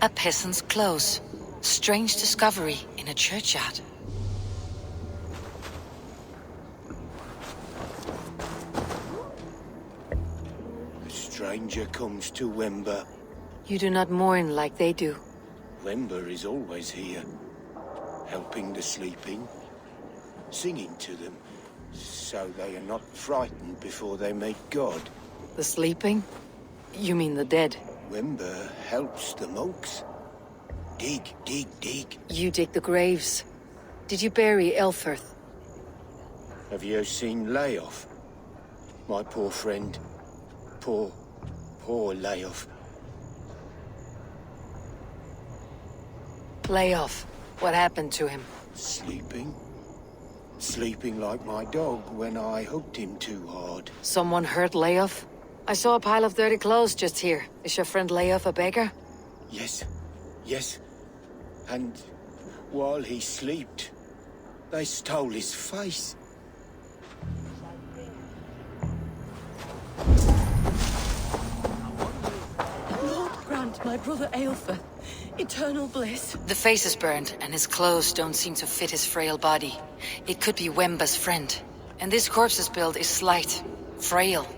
A peasant's clothes. Strange discovery in a churchyard. A stranger comes to Wemba. You do not mourn like they do. Wemba is always here, helping the sleeping, singing to them, so they are not frightened before they meet God. The sleeping? You mean the dead? Wemba helps the monks. Dig, dig, dig. You dig the graves. Did you bury Elfirth? Have you seen Layoff? My poor friend. Poor Layoff. Lay off. What happened to him? Sleeping. Sleeping like my dog when I hooked him too hard. Someone hurt Layoff? I saw a pile of dirty clothes just here. Is your friend Layoff a beggar? Yes. Yes. And while he slept, they stole his face. Lord grant my brother Aelfer eternal bliss. The face is burned, and his clothes don't seem to fit his frail body. It could be Wemba's friend. And this corpse's build is slight, frail.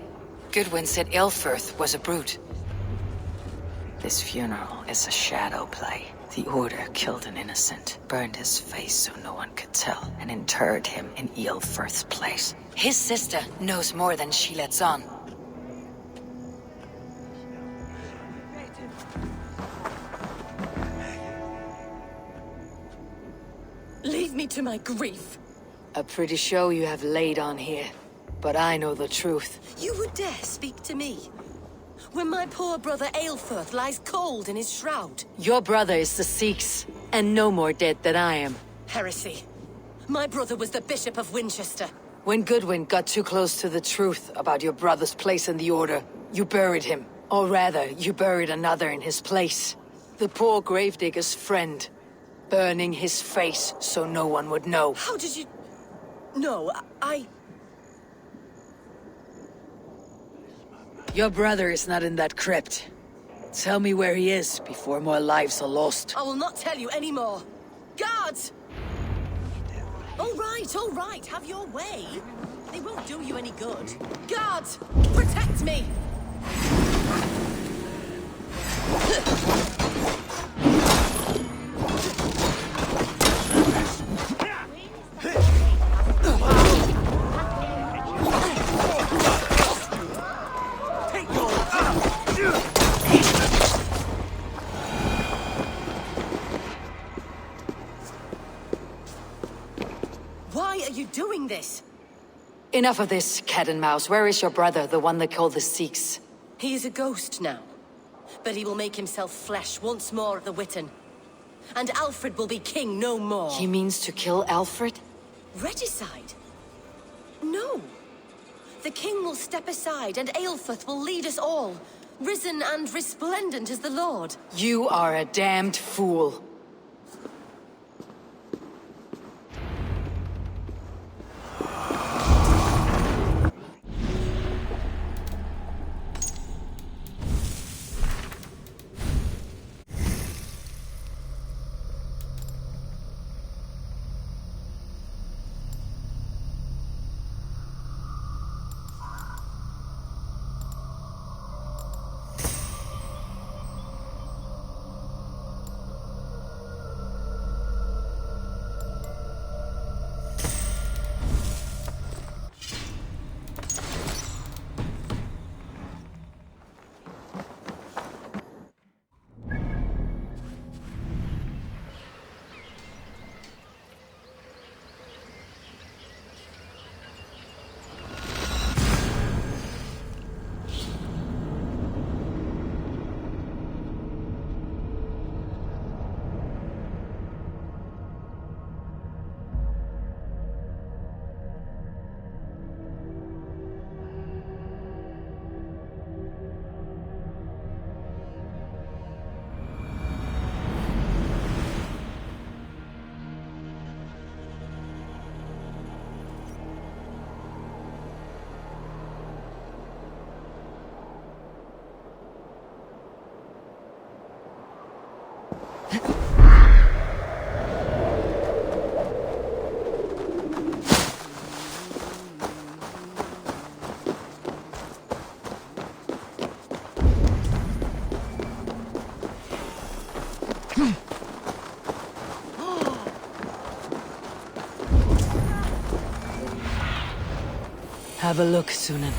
Goodwin said Elfirth was a brute. This funeral is a shadow play. The Order killed an innocent, burned his face so no one could tell, and interred him in Elfirth's place. His sister knows more than she lets on. Leave me to my grief. A pretty show you have laid on here. But I know the truth. You would dare speak to me? When my poor brother Aelfirth lies cold in his shroud. Your brother is the Sikhs, and no more dead than I am. Heresy. My brother was the Bishop of Winchester. When Goodwin got too close to the truth about your brother's place in the Order, you buried him. Or rather, you buried another in his place. The poor gravedigger's friend. Burning his face so no one would know. How did you... No, I... Your brother is not in that crypt. Tell me where he is before more lives are lost. I will not tell you anymore. Guards! All right, have your way. They won't do you any good. Guards, protect me! Why are you doing this? Enough of this, cat and mouse. Where is your brother, the one they call the Sikhs? He is a ghost now. But he will make himself flesh once more of the Witten. And Alfred will be king no more. He means to kill Alfred? Regicide? No. The king will step aside and Aelfirth will lead us all. Risen and resplendent as the Lord. You are a damned fool. Have a look, Sunan.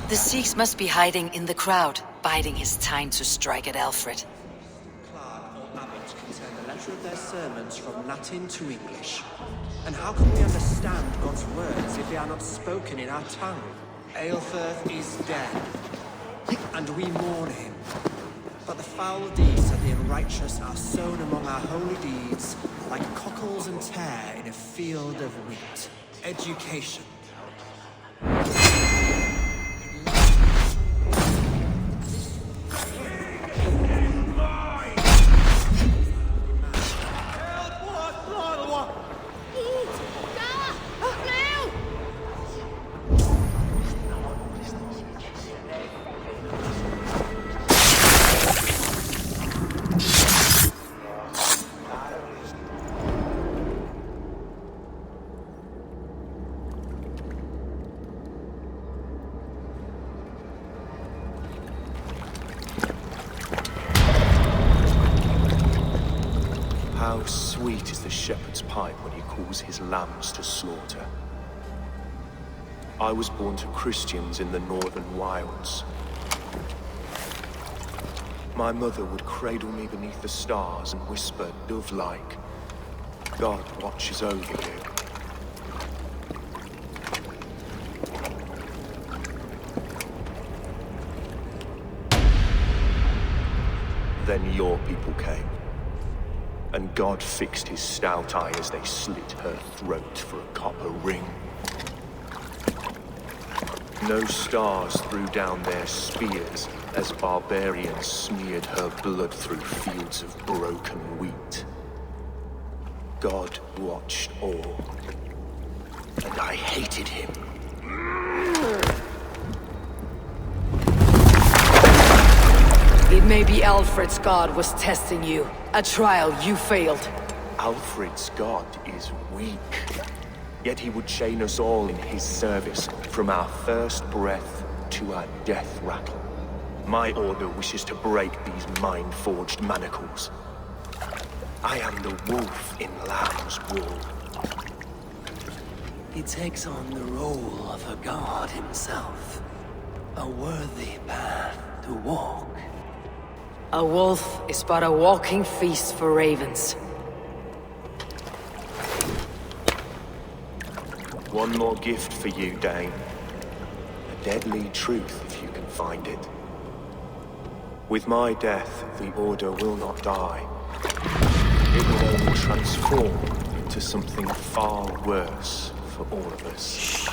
The Sikhs must be hiding in the crowd, biding his time to strike at Alfred. Clerk or abbot can turn the letter of their sermons from Latin to English. And how can we understand God's words if they are not spoken in our tongue? Aelfirth is dead, and we mourn him. But the foul deeds of the unrighteous are sown among our holy deeds, like cockles and tare in a field of wheat. Education. How sweet is the shepherd's pipe when he calls his lambs to slaughter. I was born to Christians in the northern wilds. My mother would cradle me beneath the stars and whisper, dove-like, God watches over you. Then your people came. And God fixed his stout eye as they slit her throat for a copper ring. No stars threw down their spears as barbarians smeared her blood through fields of broken wheat. God watched all, and I hated him. It may be Alfred's god was testing you. A trial you failed. Alfred's god is weak. Yet he would chain us all in his service, from our first breath to our death rattle. My order wishes to break these mind-forged manacles. I am the wolf in lamb's wool. He takes on the role of a god himself. A worthy path to walk. A wolf is but a walking feast for ravens. One more gift for you, Dane. A deadly truth, if you can find it. With my death, the Order will not die. It will only transform into something far worse for all of us.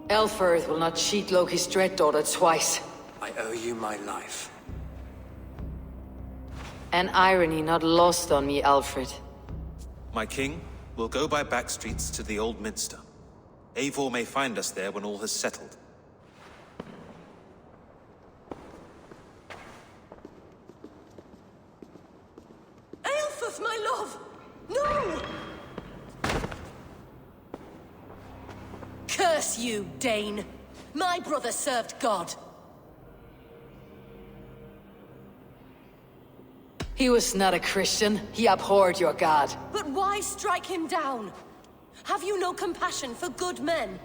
Elfirth will not cheat Loki's dread daughter twice. I owe you my life. An irony not lost on me, Alfred. My king, we'll go by back streets to the Old Minster. Eivor may find us there when all has settled. Aelfirth, my love! No! Curse you, Dane! My brother served God. He was not a Christian. He abhorred your god. But why strike him down? Have you no compassion for good men?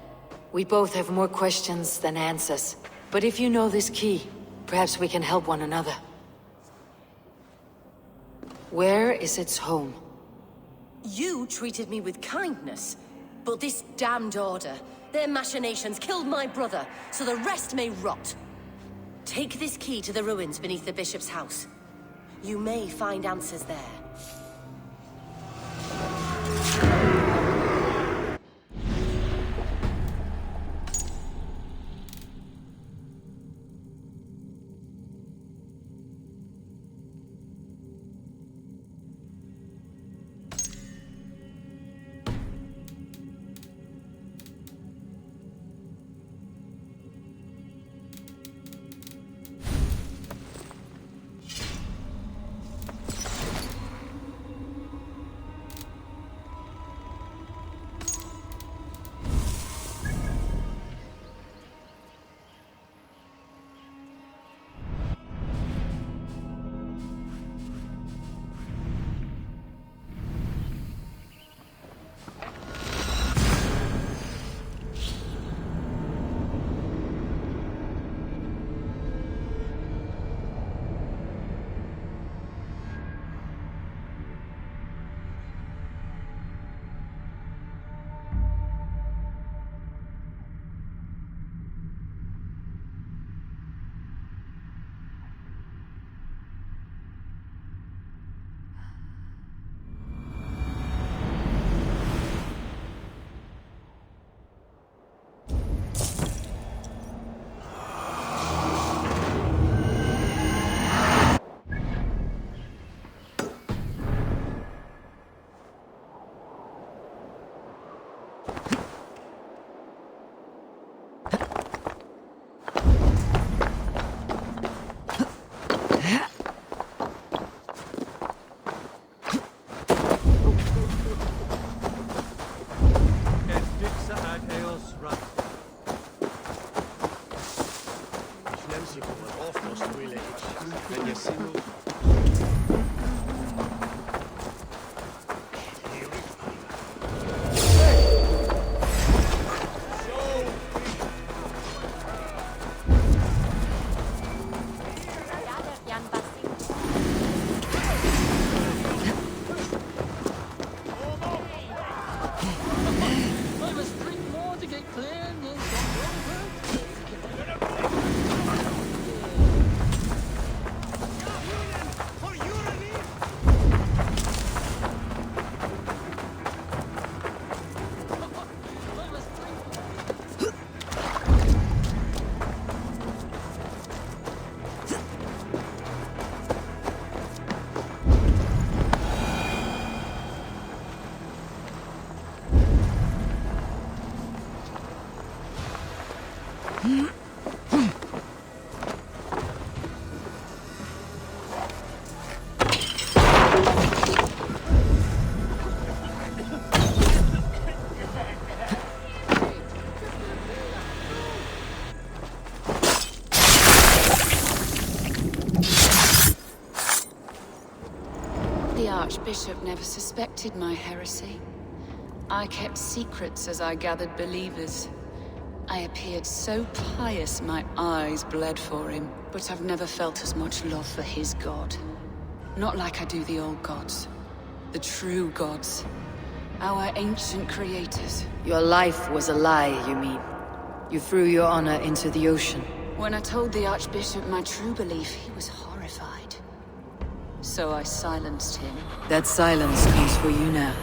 We both have more questions than answers. But if you know this key, perhaps we can help one another. Where is its home? You treated me with kindness. But this damned order, their machinations killed my brother, so the rest may rot. Take this key to the ruins beneath the bishop's house. You may find answers there. The Archbishop never suspected my heresy. I kept secrets as I gathered believers. I appeared so pious my eyes bled for him, but I've never felt as much love for his god. Not like I do the old gods. The true gods. Our ancient creators. Your life was a lie, you mean? You threw your honor into the ocean. When I told the Archbishop my true belief, he was horrified. So I silenced him. That silence comes for you now.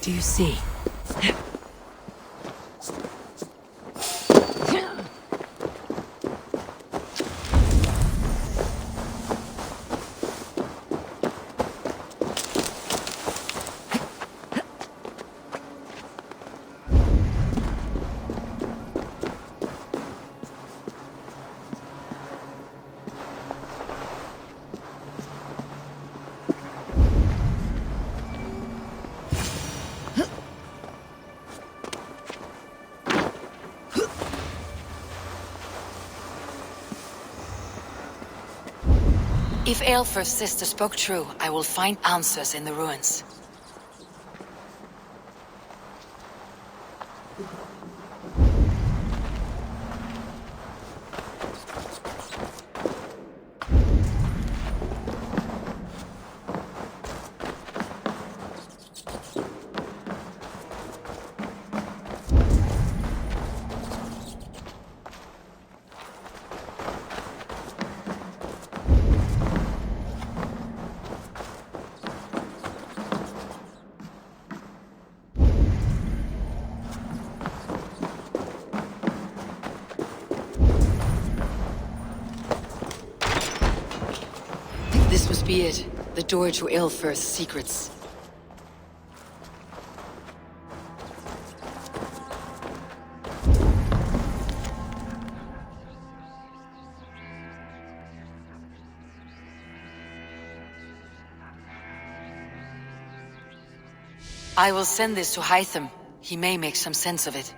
Do you see? If Aelfir's sister spoke true, I will find answers in the ruins. This must be it. The door to Aelfir's secrets. I will send this to Hytham. He may make some sense of it.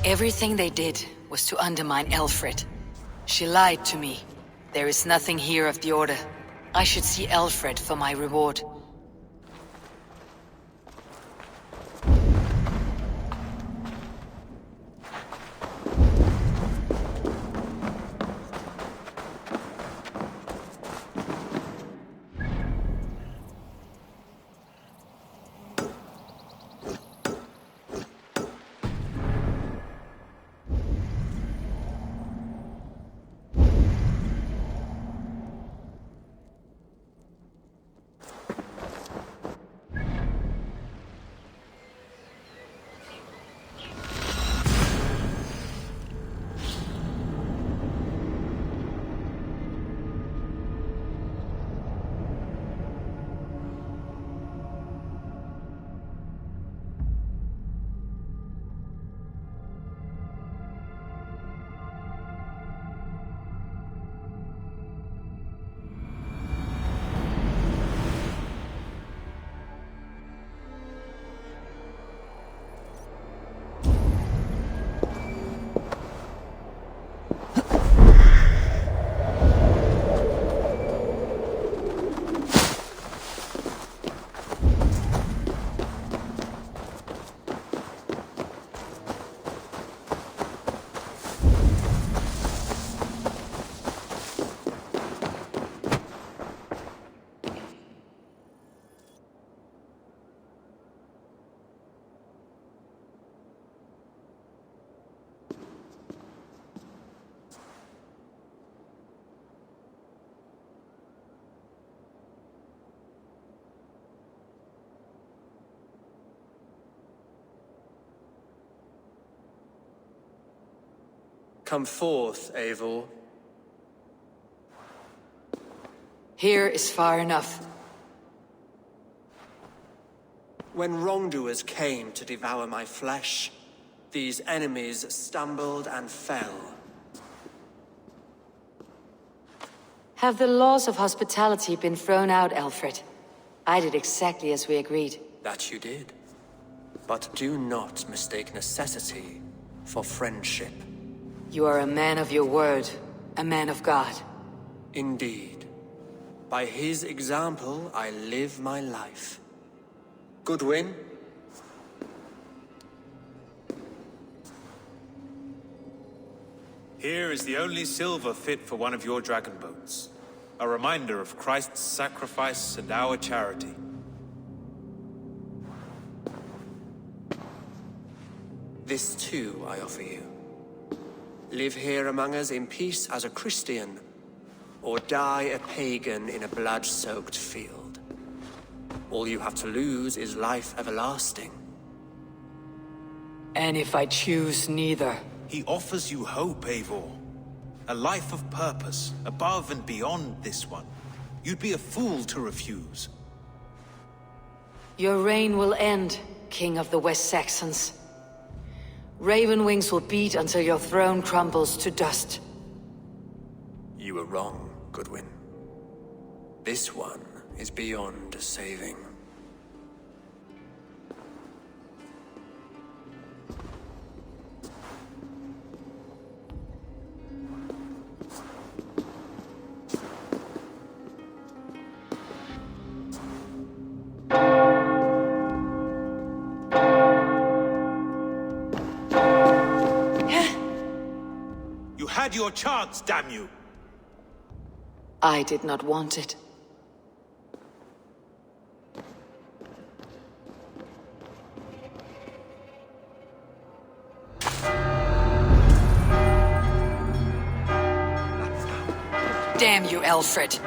Everything they did was to undermine Aelfred. She lied to me. There is nothing here of the Order. I should see Aelfred for my reward. Come forth, Eivor. Here is far enough. When wrongdoers came to devour my flesh, these enemies stumbled and fell. Have the laws of hospitality been thrown out, Alfred? I did exactly as we agreed. That you did. But do not mistake necessity for friendship. You are a man of your word, a man of God. Indeed. By his example, I live my life. Goodwin? Here is the only silver fit for one of your dragon boats. A reminder of Christ's sacrifice and our charity. This too I offer you. Live here among us in peace as a Christian, or die a pagan in a blood-soaked field. All you have to lose is life everlasting. And if I choose neither? He offers you hope, Eivor. A life of purpose, above and beyond this one. You'd be a fool to refuse. Your reign will end, King of the West Saxons. Raven wings will beat until your throne crumbles to dust. You were wrong, Goodwin. This one is beyond saving. You had your chance, damn you! I did not want it. Damn you, Alfred.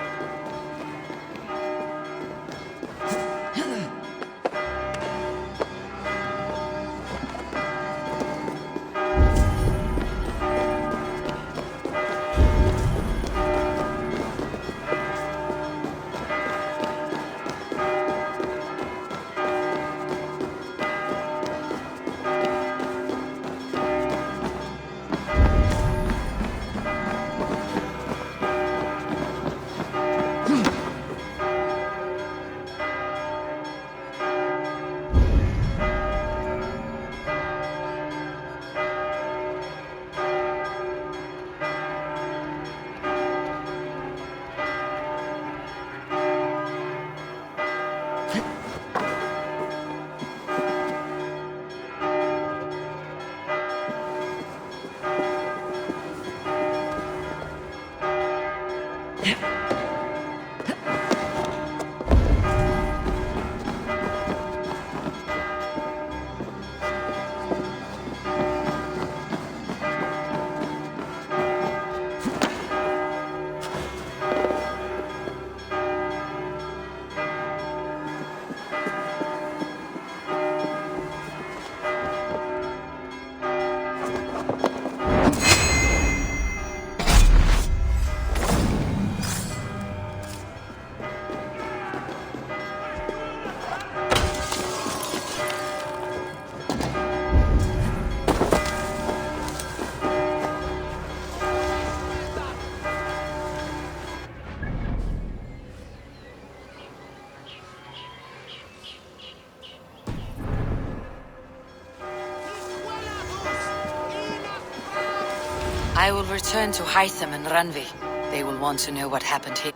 I will return to Hytham and Randvi. They will want to know what happened here.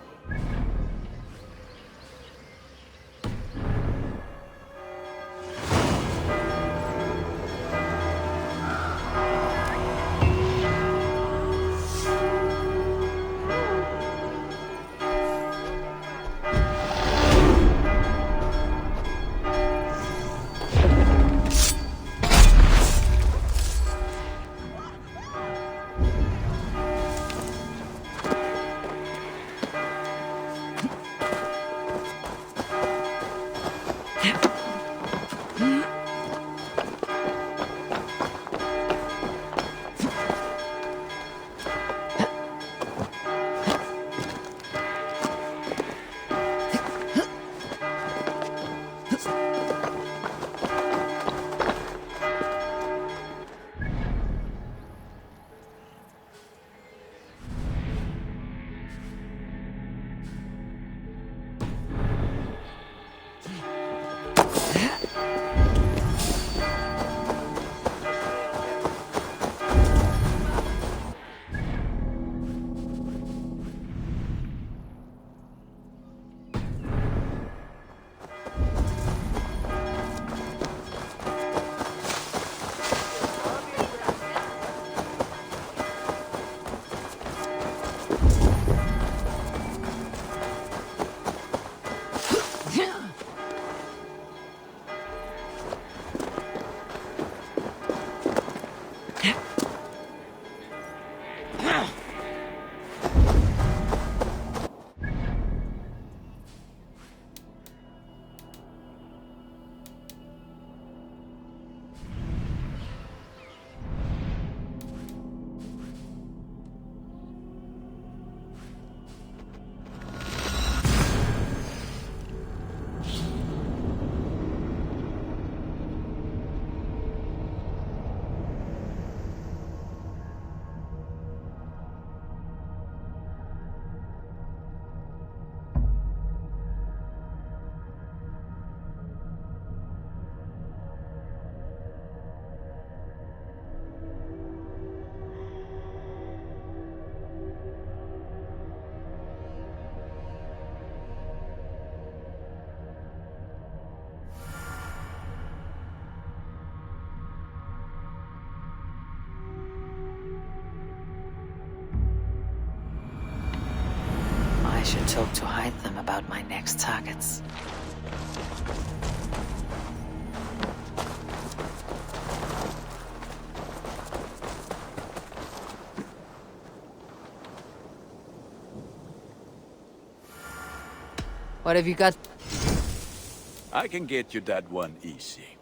I should talk to Hytham about my next targets. What have you got? I can get you that one easy.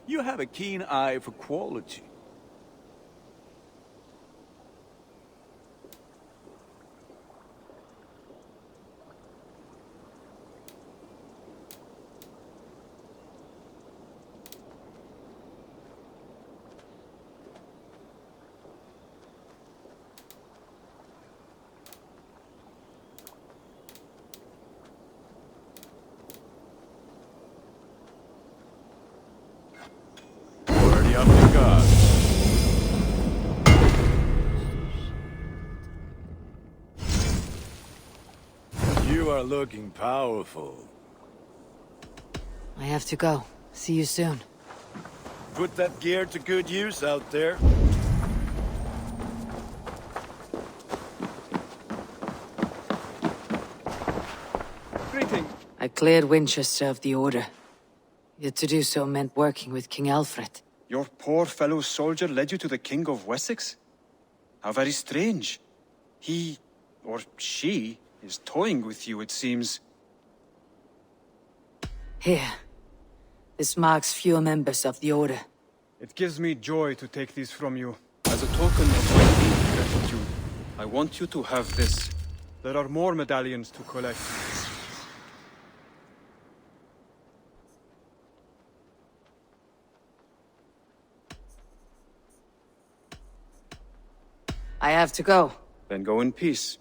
You have a keen eye for quality. You are looking powerful. I have to go. See you soon. Put that gear to good use out there. Greetings. I cleared Winchester of the Order. Yet to do so meant working with King Alfred. Your poor fellow soldier led you to the King of Wessex? How very strange. He, or she, is toying with you, it seems. Here. This marks fewer members of the Order. It gives me joy to take these from you. As a token of my deep gratitude, I want you to have this. There are more medallions to collect. I have to go. Then go in peace.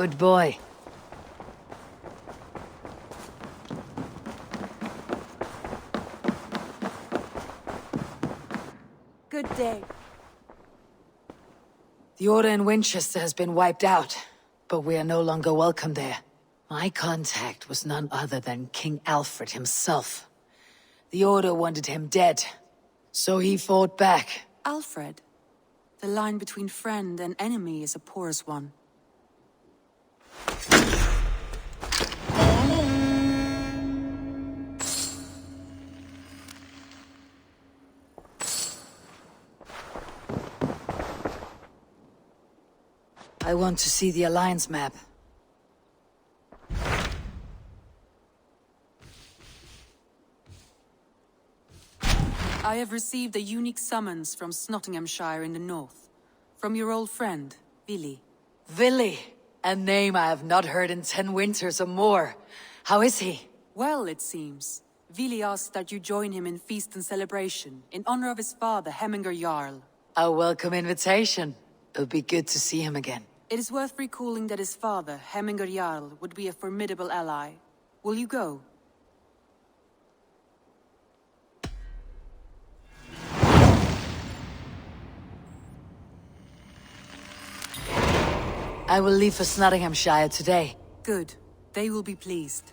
Good boy. Good day. The Order in Winchester has been wiped out, but we are no longer welcome there. My contact was none other than King Alfred himself. The Order wanted him dead, so he fought back. Alfred? The line between friend and enemy is a porous one. I want to see the Alliance map. I have received a unique summons from Nottinghamshire in the north. From your old friend, Vili. Vili, a name I have not heard in 10 winters or more. How is he? Well, it seems. Vili asked that you join him in feast and celebration, in honor of his father, Hemminger Jarl. A welcome invitation. It would be good to see him again. It is worth recalling that his father, Hemminger Jarl, would be a formidable ally. Will you go? I will leave for Nottinghamshire today. Good. They will be pleased.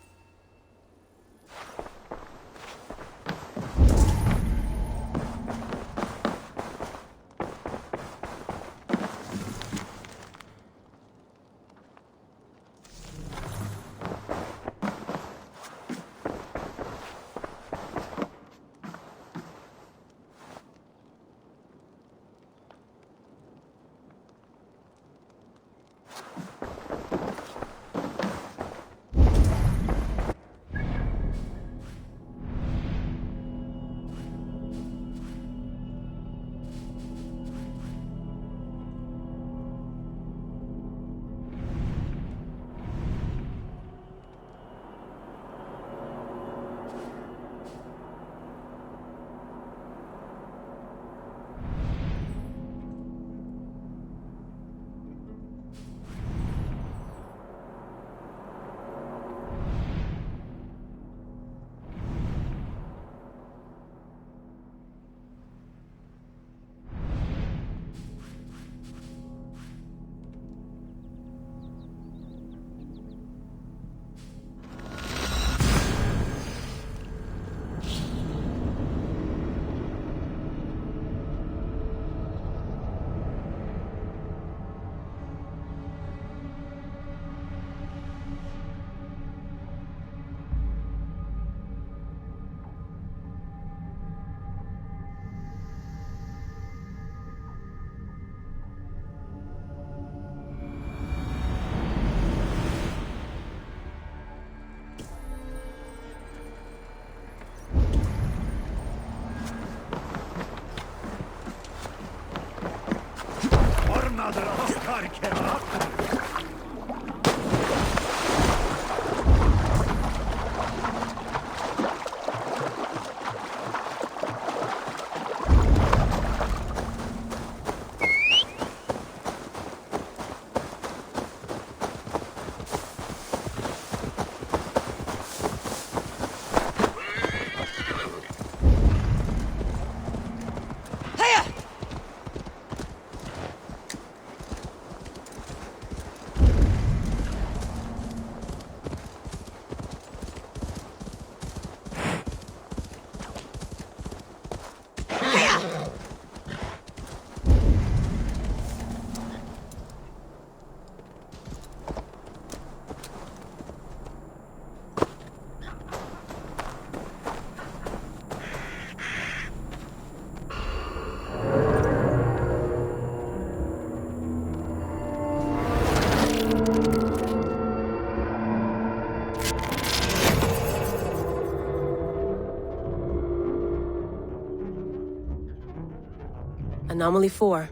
Anomaly 4.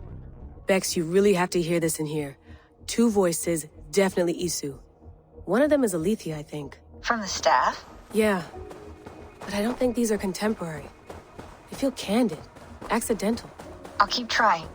Bex, you really have to hear this in here. 2 voices, definitely Isu. One of them is Alethea, I think. From the staff? Yeah. But I don't think these are contemporary. They feel candid. Accidental. I'll keep trying.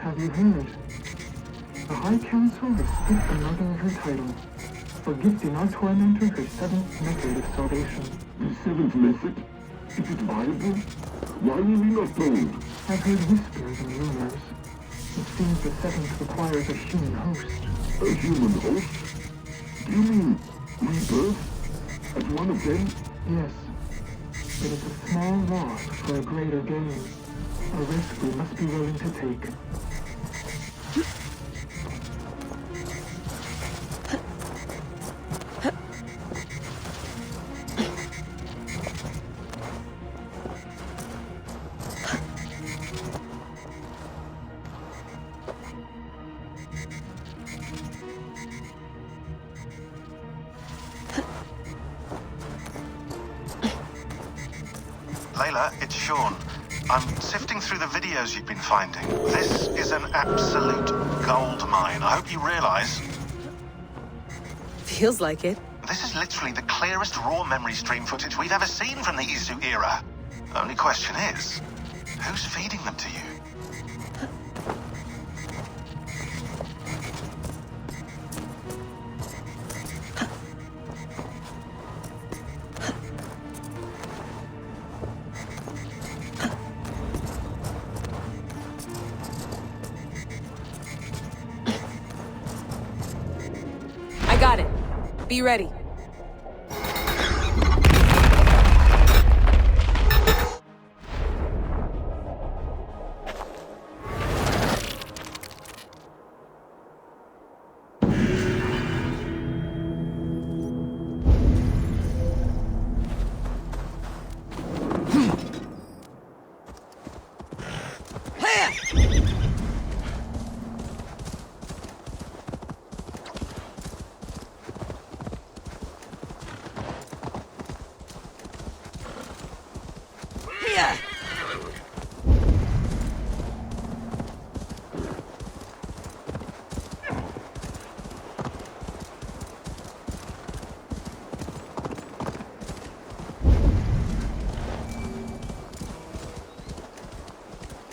Have you heard? The High Council has stripped another of her title for gifting our tormentor her seventh method of salvation. The seventh method? Is it viable? Why were we not told? I've heard whispers and rumors. It seems the seventh requires a human host. A human host? Do you mean rebirth? As one of them? Yes. But it's a small loss for a greater gain. A risk we must be willing to take. Layla, it's Sean. I'm sifting through the videos you've been finding. This is an absolute gold mine. I hope you realize. Feels like it. This is literally the clearest raw memory stream footage we've ever seen from the Izu era. Only question is, who's feeding them to you? Got it. Be ready.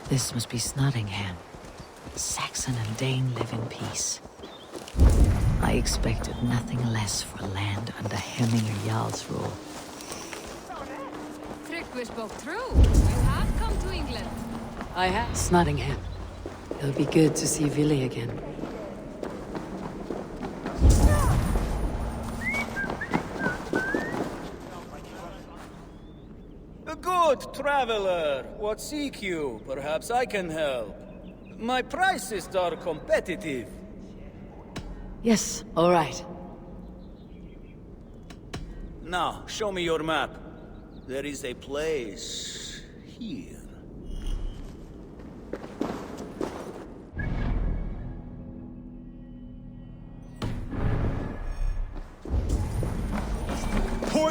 This must be Snottingham. Saxon and Dane live in peace. I expected nothing less for land under Hemminger Jarl's rule. Tryggvi spoke true. You have come to England. I have. Snottingham. It'll be good to see Villy again. A good traveler. What seek you? Perhaps I can help. My prices are competitive. Yes, all right. Now, show me your map. There is a place here.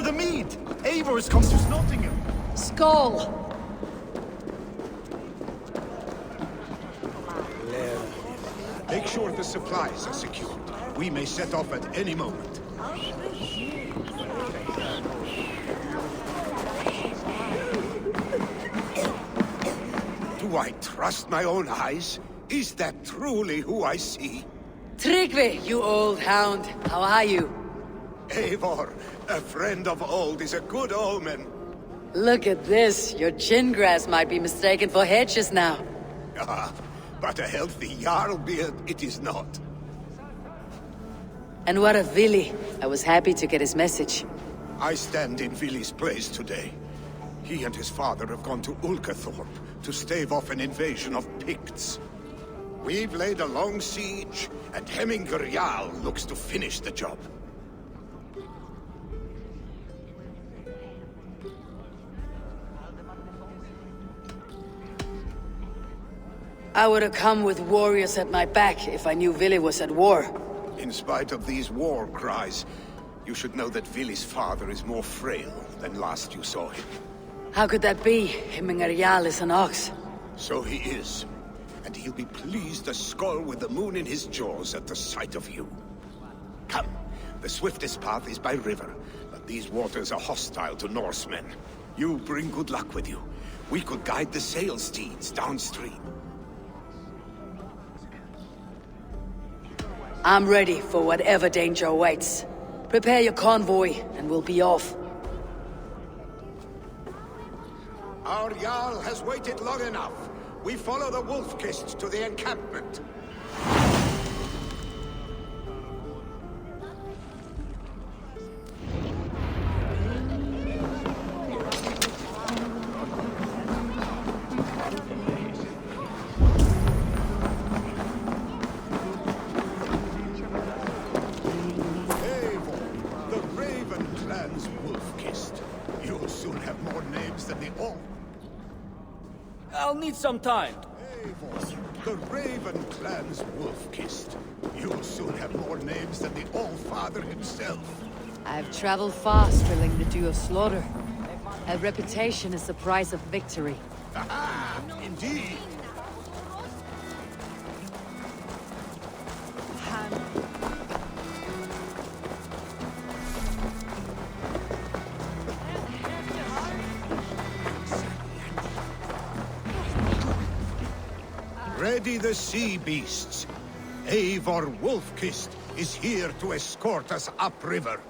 the mead! Eivor's come to Nottingham! Skull! Make sure the supplies are secured. We may set off at any moment. Do I trust my own eyes? Is that truly who I see? Tryggvi, you old hound. How are you? Eivor, a friend of old is a good omen. Look at this. Your chin grass might be mistaken for hedges now. Ah, but a healthy Jarl beard it is not. And what of Vili? I was happy to get his message. I stand in Vili's place today. He and his father have gone to Ulkathorpe to stave off an invasion of Picts. We've laid a long siege, and Hemmingur Jarl looks to finish the job. I would have come with warriors at my back if I knew Vili was at war. In spite of these war cries, you should know that Vili's father is more frail than last you saw him. How could that be? Hemmingur Jarl is an ox. So he is. And he'll be pleased as Skull with the moon in his jaws at the sight of you. Come, the swiftest path is by river, but these waters are hostile to Norsemen. You bring good luck with you. We could guide the sail steeds downstream. I'm ready for whatever danger awaits. Prepare your convoy, and we'll be off. Our Jarl has waited long enough. We follow the Wolf-Kist to the encampment. The Raven clan's Wolf-Kist. You'll soon have more names than the Orc. I'll need some time. Eivor, the Raven clan's Wolf-Kist. You'll soon have more names than the All-Father himself. I've traveled fast, filling the Dew of Slaughter. A reputation is the price of victory. Aha! Indeed! Ready the sea beasts. Eivor Wolf-Kist is here to escort us upriver.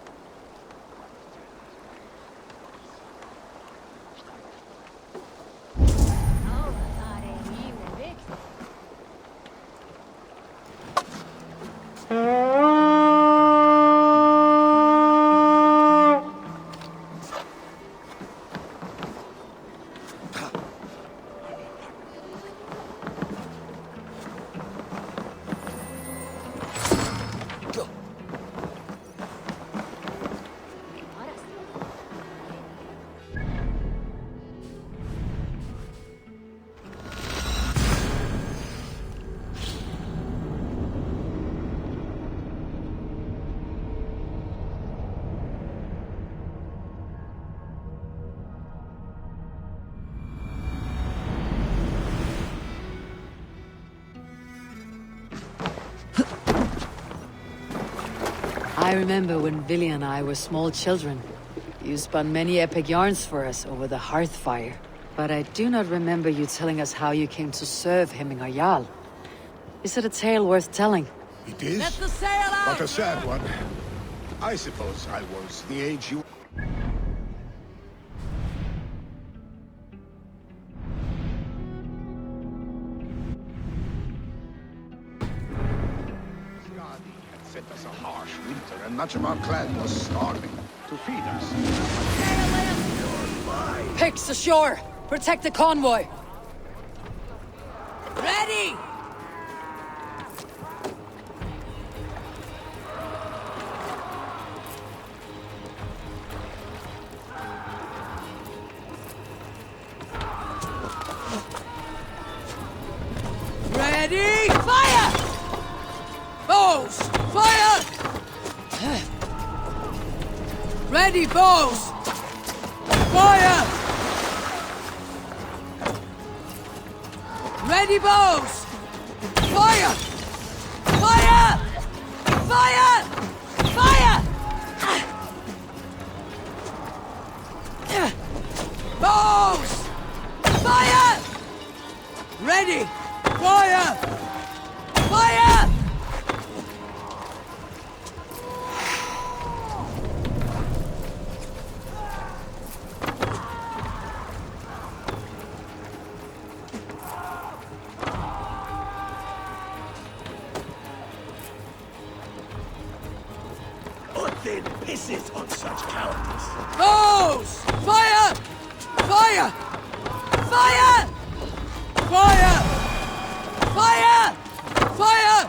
I remember when Vili and I were small children. You spun many epic yarns for us over the hearth fire. But I do not remember you telling us how you came to serve Hemmingur Jarl. Is it a tale worth telling? It is, Let the sail out! but a sad one. I suppose I was the age you... Sent us a harsh winter, and much of our clan was starving to feed us. Picks ashore! Protect the convoy! Ready! Ready! Fire! Bows! Fire! Ready, bows! Fire! Ready, bows! Fire! Fire! Fire! Fire! Bows! Fire! Ready! Fire! Fire! Odin pisses on such cowardice. Bows! Fire! Fire! Fire! Fire! Fire! Fire!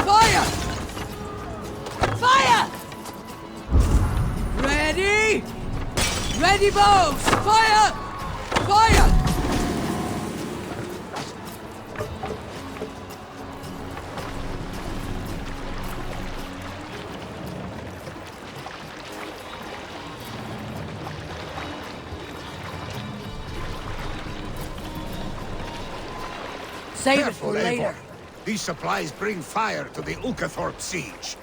Fire! Fire! Ready? Ready, bows! Fire! Fire! Save it for later. These supplies bring fire to the Ukathorpe siege.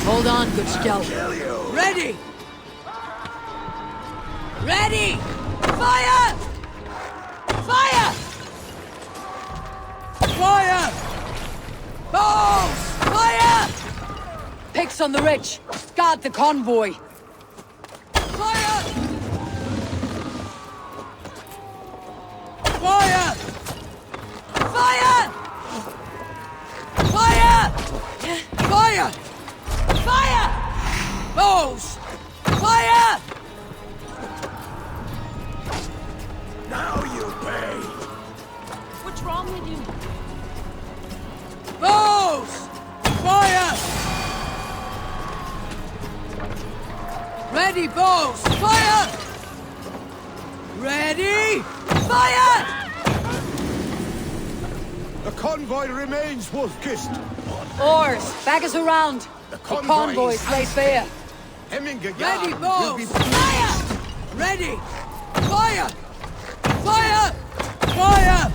Hold on, good scout. Ready! Ready! Fire! Fire! Fire! Bows! Fire! Picks on the rich. Guard the convoy. Fire! Fire! Fire! Fire! Fire! Fire! Bows! Fire! Now you pay! What's wrong with you? Bows! Fire! Ready, bows! Fire! Ready! Fire! The convoy remains, Wolfkist. Oars! Back us around! The convoys lay fair! Hemming Ready, bows! Fire! Ready! Fire! Fire! Fire!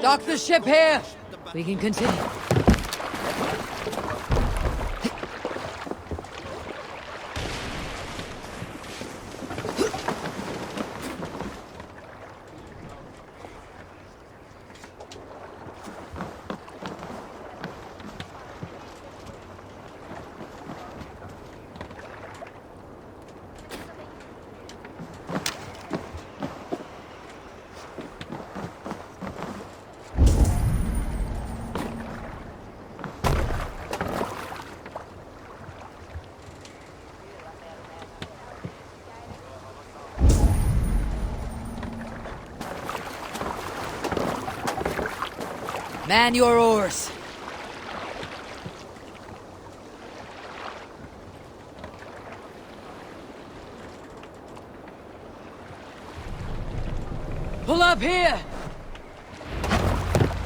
Dock the ship here! We can continue. Man your oars. Pull up here!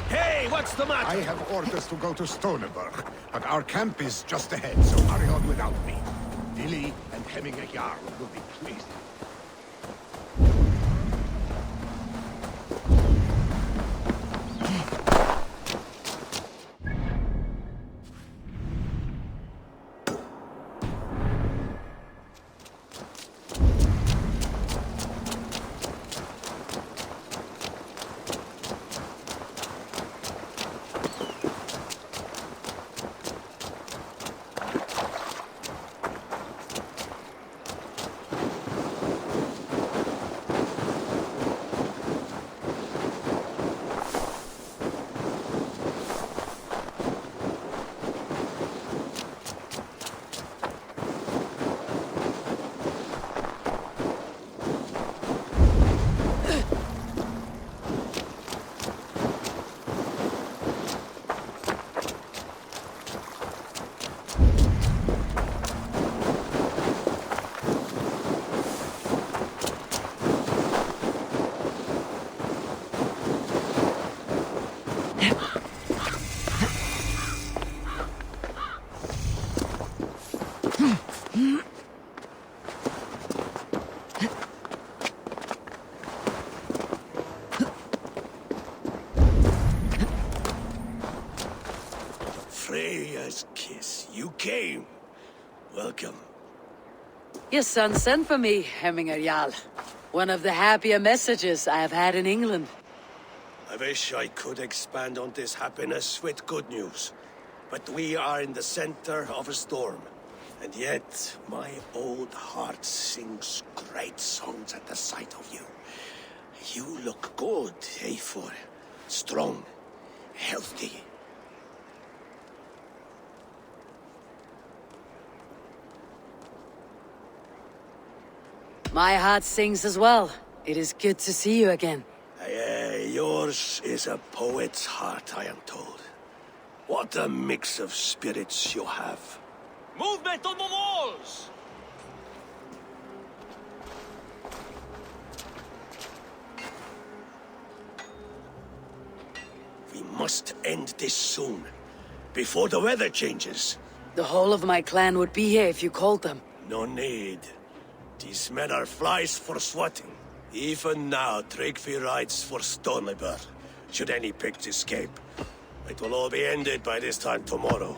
Hey, what's the matter? I have orders to go to Stoneberg, but our camp is just ahead, so hurry on without me. Dilly and Hemming a Jarl will be pleased. Freya's kiss. You came. Welcome. Your son sent for me, Hemminger Jarl. One of the happier messages I have had in England. I wish I could expand on this happiness with good news. But we are in the center of a storm. And yet, my old heart sings great songs at the sight of you. You look good, Eivor. Strong, healthy. My heart sings as well. It is good to see you again. Yours is a poet's heart, I am told. What a mix of spirits you have. Movement on the walls! We must end this soon, before the weather changes. The whole of my clan would be here if you called them. No need. These men are flies for swatting. Even now, Tryggvi rides for Stormabur, should any pigs escape. It will all be ended by this time tomorrow.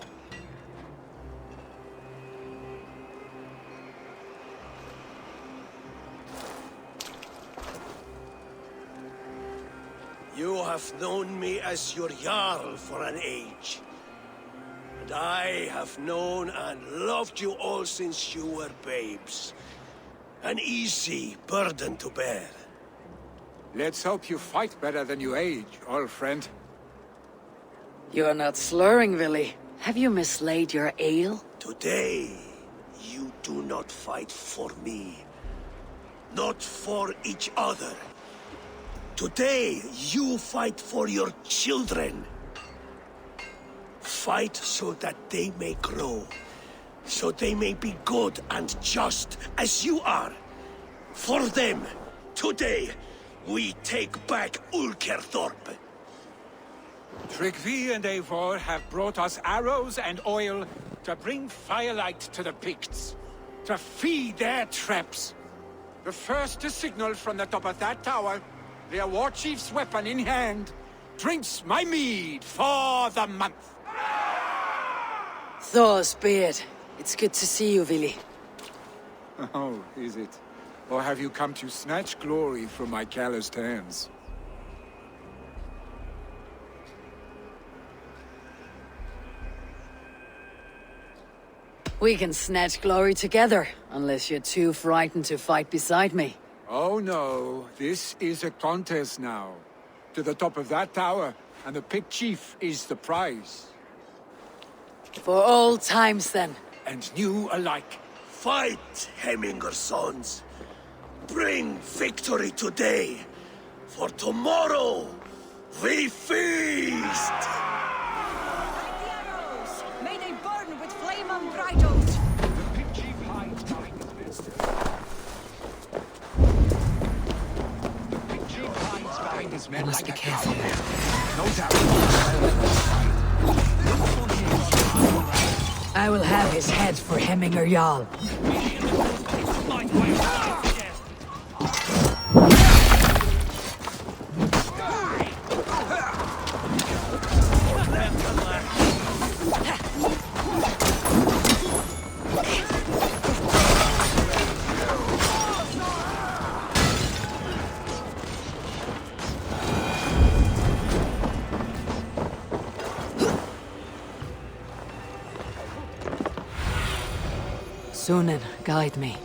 You have known me as your Jarl for an age. And I have known and loved you all since you were babes. An easy burden to bear. Let's hope you fight better than you age, old friend. You're not slurring, Willy. Have you mislaid your ale? Today, you do not fight for me. Not for each other. Today, you fight for your children. Fight so that they may grow. So they may be good and just as you are. For them, today, we take back Ulkerthorpe. Tryggvi and Eivor have brought us arrows and oil to bring firelight to the Picts, to feed their traps. The first to signal from the top of that tower, their war chief's weapon in hand, drinks my mead for the month. Thor's beard. It's good to see you, Willy. Oh, is it? Or have you come to snatch glory from my calloused hands? We can snatch glory together, unless you're too frightened to fight beside me. Oh no, this is a contest now. To the top of that tower, and the Pict Chief is the prize. For old times, then. And new alike. Fight, Hemminger sons. Bring victory today. For tomorrow, we feast! Light the arrows! May they burn with flame unbridled! The Pict Chief hides behind his master. The Pict Chief hides behind his men like a careful. No doubt. I will have his head for Hemminger Jarl. Sunan, guide me.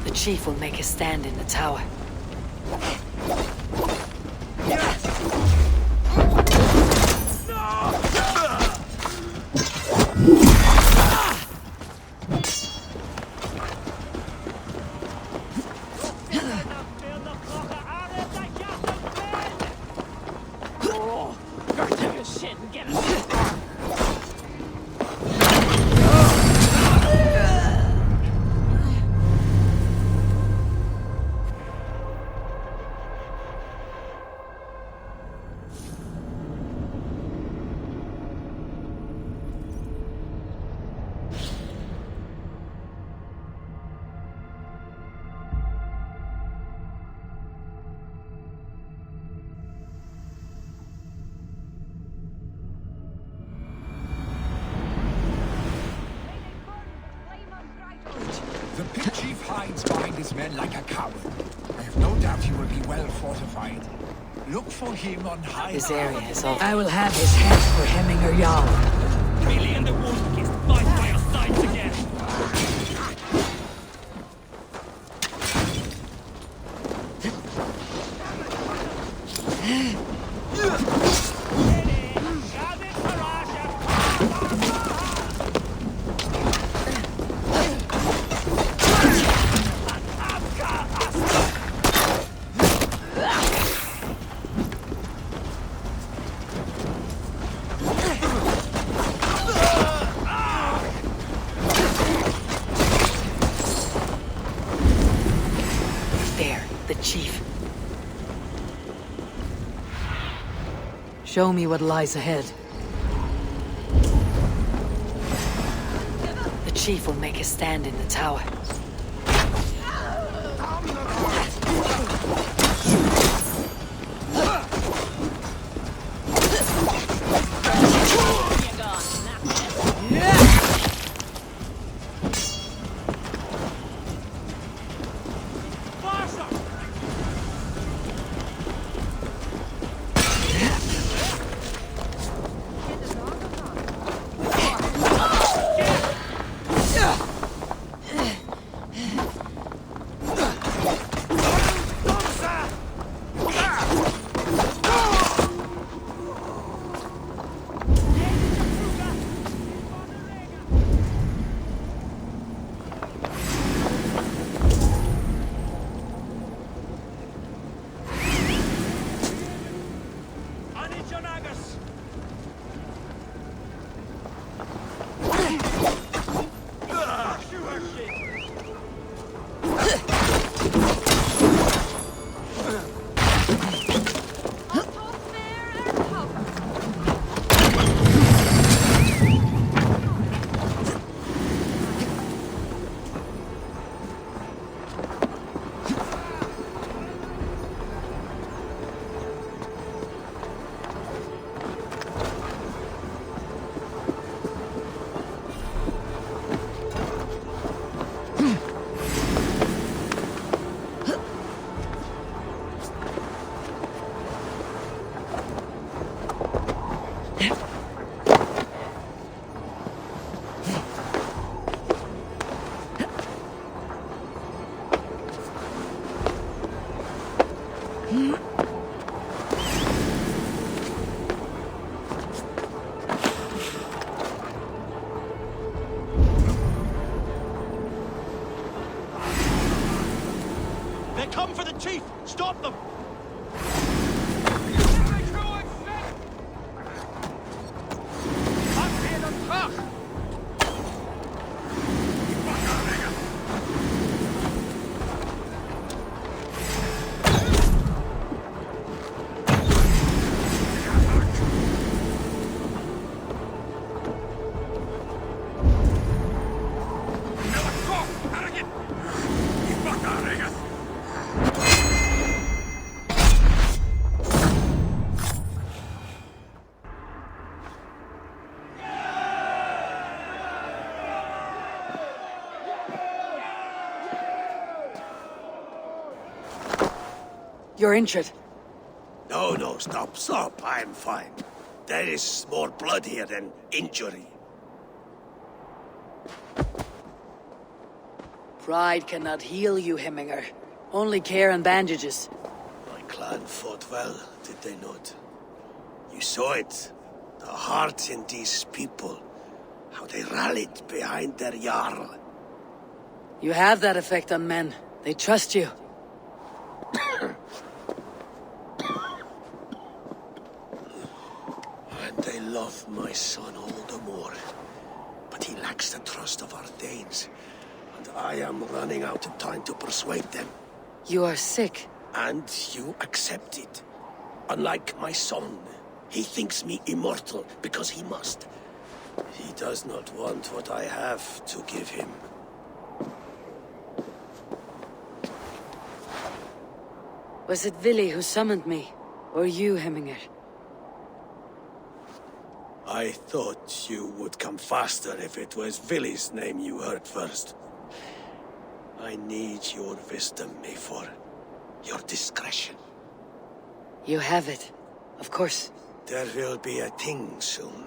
The chief will make a stand in the tower. hides behind his men like a coward. I have no doubt he will be well fortified. Look for him on high. This area is all. I will have his head for Hemminger Jarl. Billy and the Wolfkist fight by our sides again. Show me what lies ahead. The chief will make a stand in the tower. Chief, stop them! You're injured. No, stop. I'm fine. There is more blood here than injury. Pride cannot heal you, Hemminger. Only care and bandages. My clan fought well, did they not? You saw it. The heart in these people. How they rallied behind their Jarl. You have that effect on men. They trust you. They love my son all the more. But he lacks the trust of our Danes. And I am running out of time to persuade them. You are sick. And you accept it. Unlike my son, he thinks me immortal because he must. He does not want what I have to give him. Was it Vili who summoned me? Or you, Hemminger? I thought you would come faster if it was Vili's name you heard first. I need your wisdom, Eivor. Your discretion. You have it. Of course. There will be a thing soon,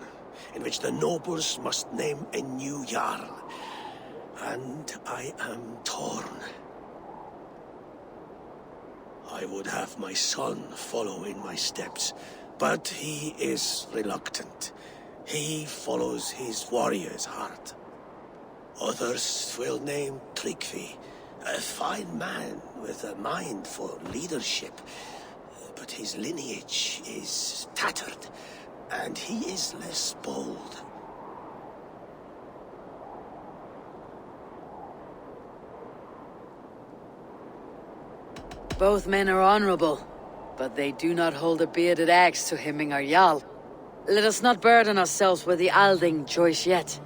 in which the nobles must name a new Jarl. And I am torn. I would have my son follow in my steps, but he is reluctant. He follows his warrior's heart. Others will name Tryggvi, a fine man with a mind for leadership. But his lineage is tattered, and he is less bold. Both men are honorable, but they do not hold a bearded axe to Himmingar Jarl. Let us not burden ourselves with the Alding choice yet.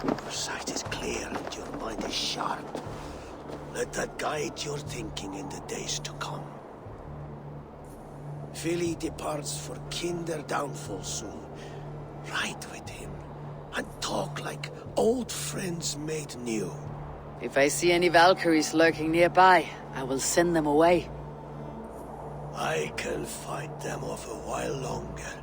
Your sight is clear and your mind is sharp. Let that guide your thinking in the days to come. Vili departs for Kinder downfall soon. Ride with him, and talk like old friends made new. If I see any Valkyries lurking nearby, I will send them away. I can fight them off a while longer.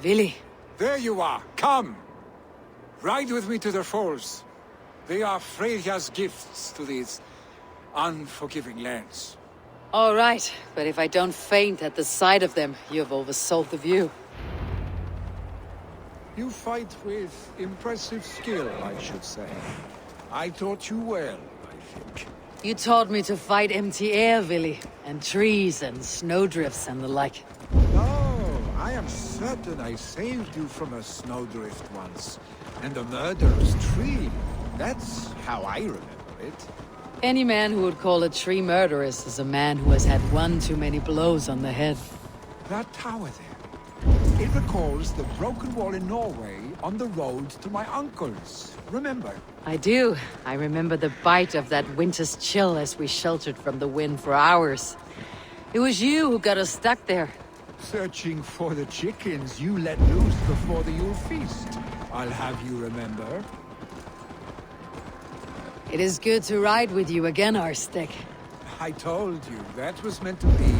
Willi. There you are. Come. Ride with me to the falls. They are Freya's gifts to these unforgiving lands. All right, but if I don't faint at the sight of them, you've oversold the view. You fight with impressive skill, I should say. I taught you well, I think. You taught me to fight empty air, Willi, and trees and snowdrifts and the like. Oh, I am certain I saved you from a snowdrift once, and a murderous tree. That's how I remember it. Any man who would call a tree murderous is a man who has had one too many blows on the head. That tower there. It recalls the broken wall in Norway on the road to my uncle's. Remember? I do. I remember the bite of that winter's chill as we sheltered from the wind for hours. It was you who got us stuck there. Searching for the chickens you let loose before the Yule feast. I'll have you remember. It is good to ride with you again, Arstic. I told you, that was meant to be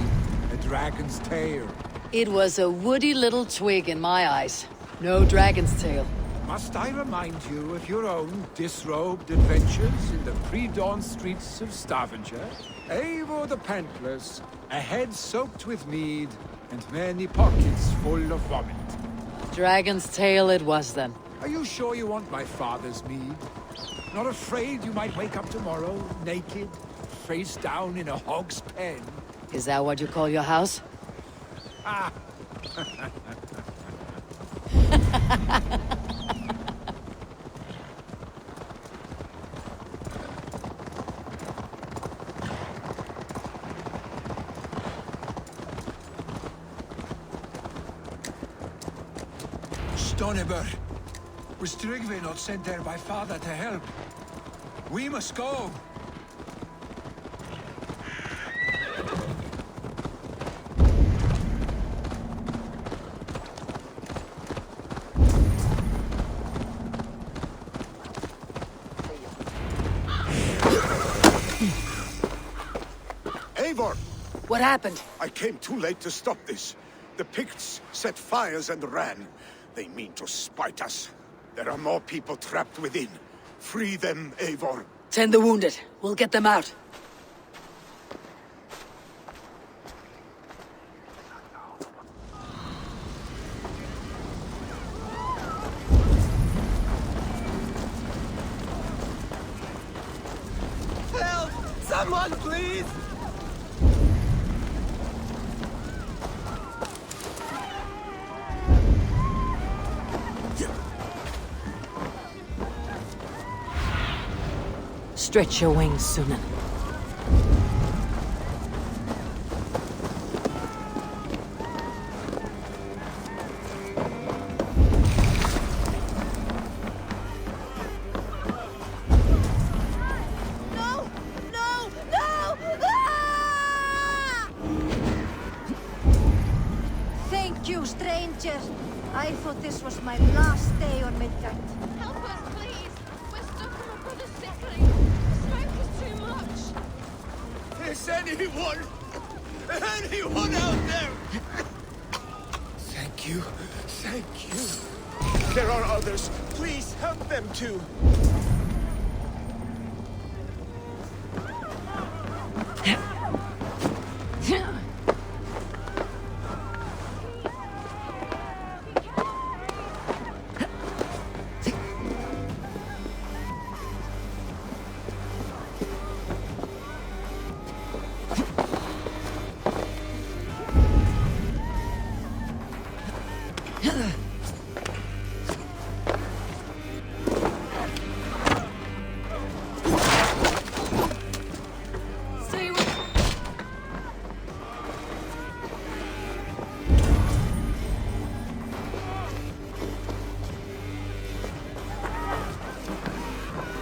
a dragon's tail. It was a woody little twig in my eyes. No dragon's tail. Must I remind you of your own disrobed adventures in the pre-dawn streets of Stavanger? Eivor the Pantless, a head soaked with mead, and many pockets full of vomit. Dragon's tail it was then. Are you sure you want my father's mead? Not afraid you might wake up tomorrow, naked, face down in a hog's pen? Is that what you call your house? Ah! Stonebur, was Tryggve not sent there by father to help? We must go! Eivor! What happened? I came too late to stop this. The Picts set fires and ran. They mean to spite us. There are more people trapped within. Free them, Eivor. Tend the wounded. We'll get them out. Help! Someone, please! Stretch your wings, Sunan. No! No! No! Ah! Thank you, stranger. I thought this was my last day on Midgard. Help us, please! We're stuck in my brother's sickly. The smoke is too much. Is anyone out there? Thank you. Thank you. There are others. Please help them too.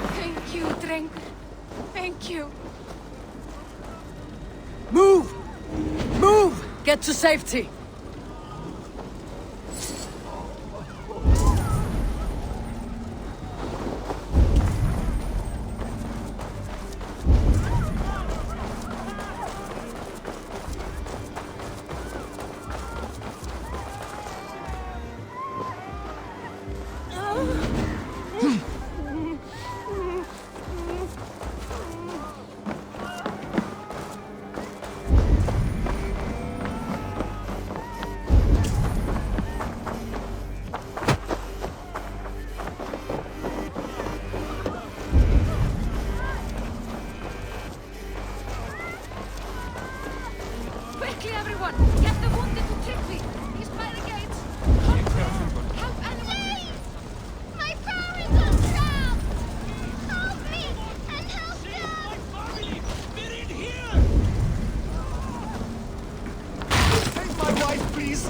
Thank you, Drink. Thank you. Move! Move! Get to safety!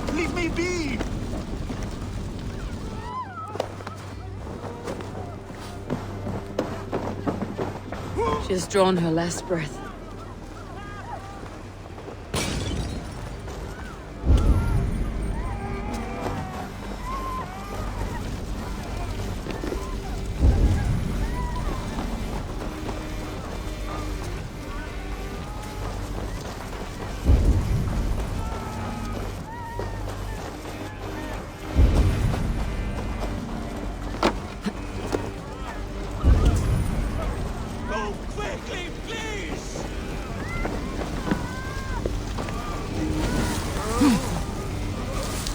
Please! Leave me be! She has drawn her last breath.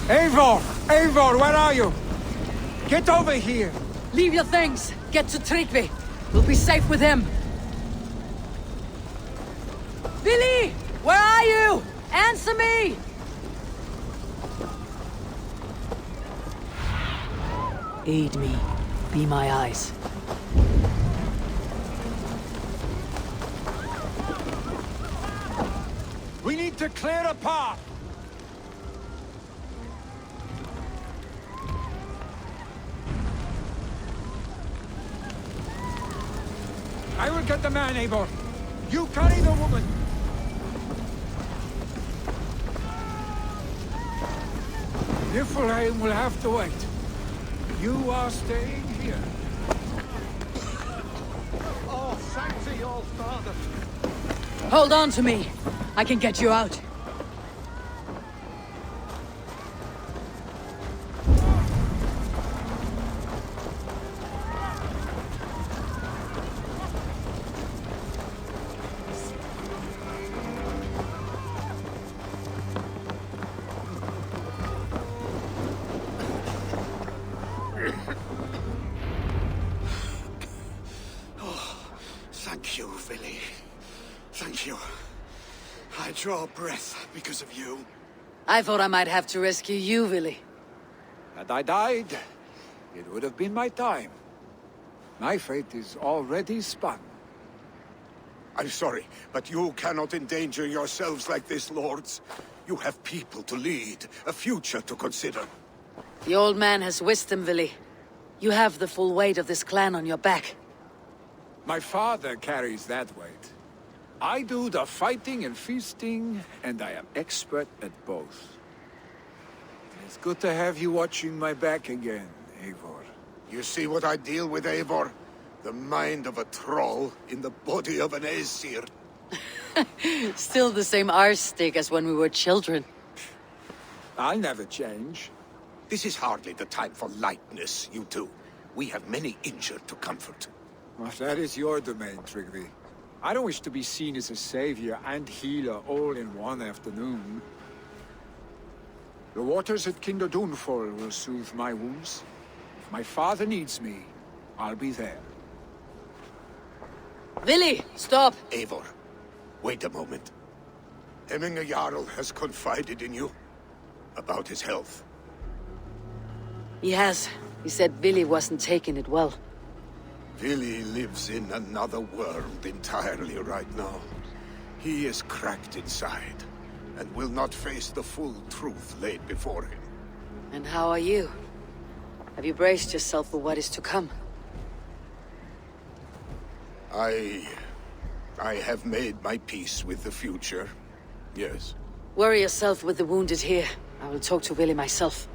Eivor! Eivor, where are you? Get over here! Leave your things! Get to Tryggvi! We'll be safe with him! Billy! Where are you? Answer me! Aid me. Be my eyes. We need to clear a path! I will get the man, Eivor. You carry the woman. Niflheim will have to wait. You are staying here. Oh, thanks, old father. Hold on to me. I can get you out. Thank you, Billy. Thank you. I draw breath because of you. I thought I might have to rescue you, Willy. Had I died, it would have been my time. My fate is already spun. I'm sorry, but you cannot endanger yourselves like this, lords. You have people to lead, a future to consider. The old man has wisdom, Willy. You have the full weight of this clan on your back. My father carries that weight. I do the fighting and feasting, and I am expert at both. It's good to have you watching my back again, Eivor. You see what I deal with, Eivor? The mind of a troll in the body of an Aesir. Still the same arse stick as when we were children. I'll never change. This is hardly the time for lightness, you two. We have many injured to comfort. Well, that is your domain, Tryggvi. I don't wish to be seen as a savior and healer all in one afternoon. The waters at Kinderdunfol will soothe my wounds. If my father needs me, I'll be there. Willy, stop! Eivor, wait a moment. Hemminger Jarl has confided in you about his health. He has. He said Willy wasn't taking it well. Willy lives in another world entirely right now. He is cracked inside, and will not face the full truth laid before him. And how are you? Have you braced yourself for what is to come? I have made my peace with the future, yes. Worry yourself with the wounded here. I will talk to Willy myself.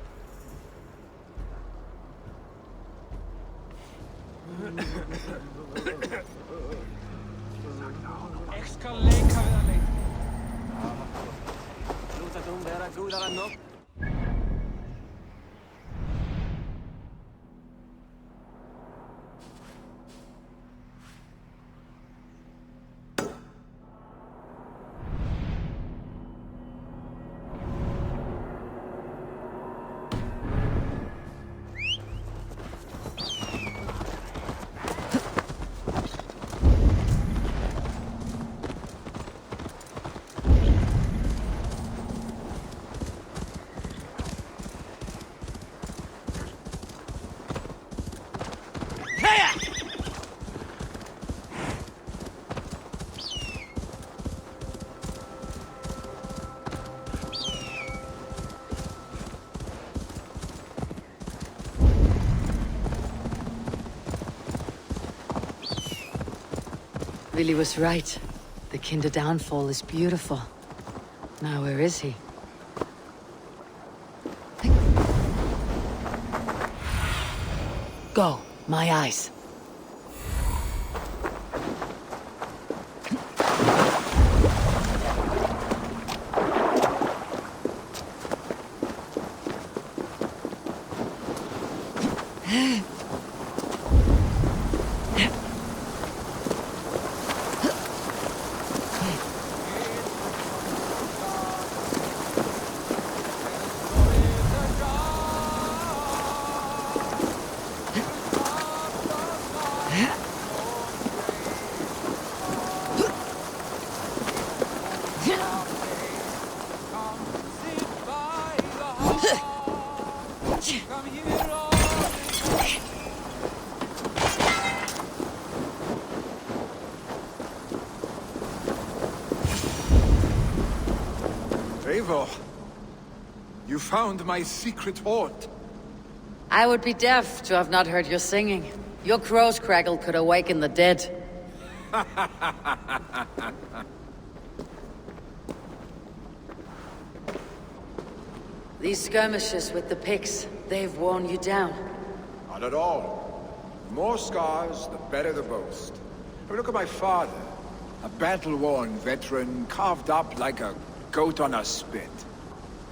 Willy was right. The Kinder downfall is beautiful. Now where is he? Go, my eyes. Eivor, you found my secret hoard. I would be deaf to have not heard your singing. Your crow's crackle could awaken the dead. These skirmishes with the pigs, they've worn you down. Not at all. The more scars, the better the boast. I mean, look at my father. A battle-worn veteran, carved up like a goat on a spit.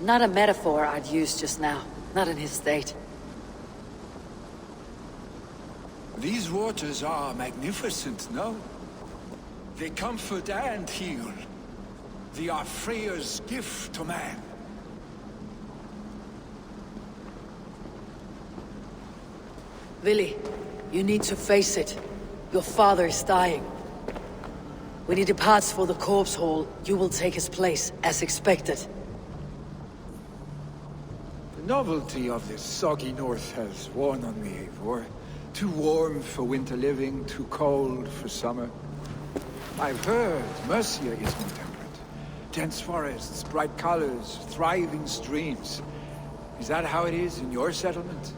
Not a metaphor I'd use just now. Not in his state. These waters are magnificent, no? They comfort and heal. They are Freya's gift to man. Willy, you need to face it. Your father is dying. When he departs for the corpse hall, you will take his place, as expected. The novelty of this soggy north has worn on me, Eivor. Too warm for winter living, too cold for summer. I've heard Mercia is more temperate. Dense forests, bright colors, thriving streams. Is that how it is in your settlement?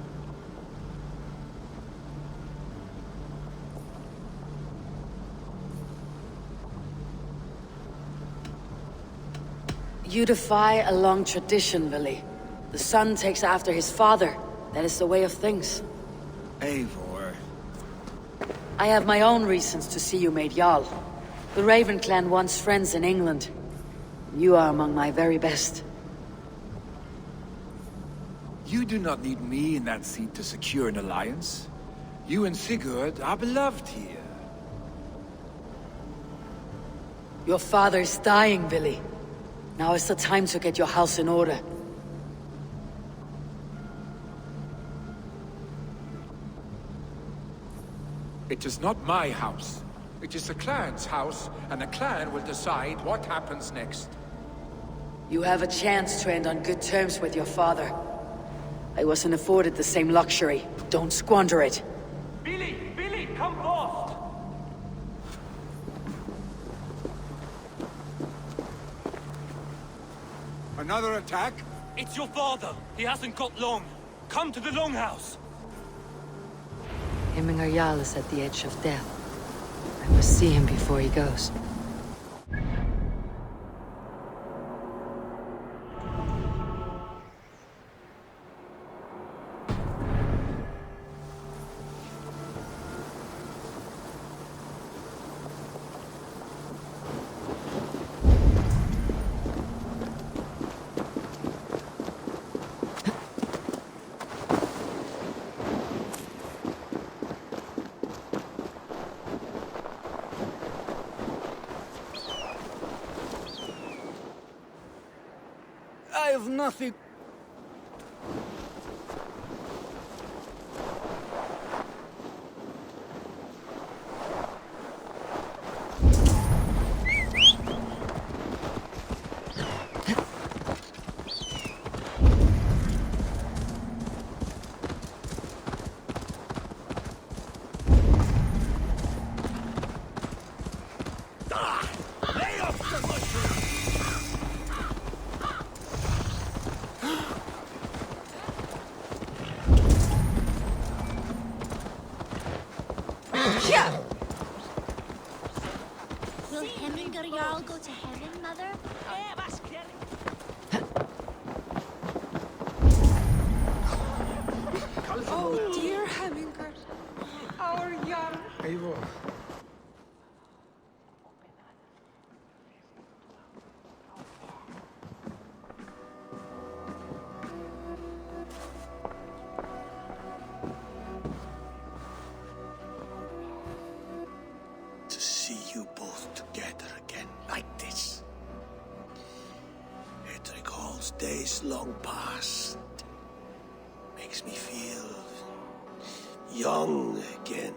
You defy a long tradition, Willy. The son takes after his father. That is the way of things. Eivor. I have my own reasons to see you made Jarl. The Raven clan wants friends in England. You are among my very best. You do not need me in that seat to secure an alliance. You and Sigurd are beloved here. Your father is dying, Willy. Now is the time to get your house in order. It is not my house. It is the clan's house, and the clan will decide what happens next. You have a chance to end on good terms with your father. I wasn't afforded the same luxury. Don't squander it. Billy, come fast! Another attack? It's your father. He hasn't got long. Come to the Longhouse. Himmingar Jarl is at the edge of death. I must see him before he goes. I have nothing. Lay off the mushroom! Hemminger Jarl go to heaven, Mother? Oh, dear Hemminger. Our Jarl. Eivor. To see you both together again like this. It recalls days long past. Makes me feel young again.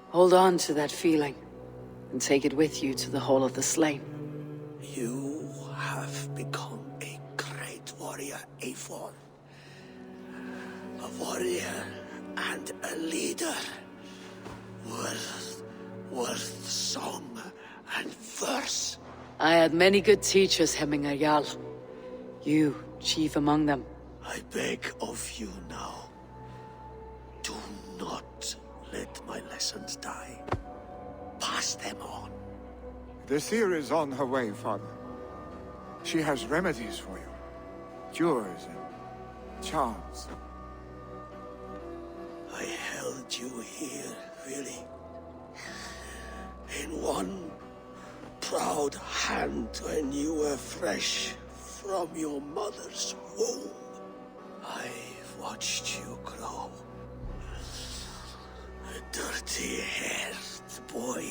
Hold on to that feeling, and take it with you to the Hall of the Slain. You have become a great warrior, Eivor. A warrior and a leader. Worth song and verse. I had many good teachers, Hemminger Jarl. You, chief among them. I beg of you now, do not let my lessons die. Pass them on. The seer is on her way, Father. She has remedies for you. Cures and charms. I held you here, really. In one proud hand when you were fresh from your mother's womb. I've watched you grow. A dirty-haired boy,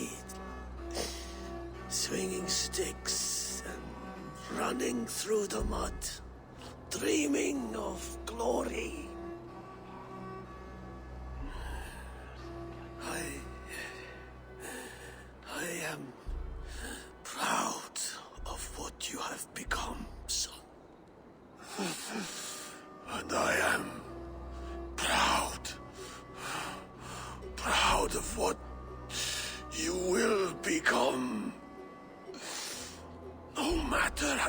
swinging sticks and running through the mud, dreaming of glory. I am proud of what you have become, son. And I am proud of what you will become. No matter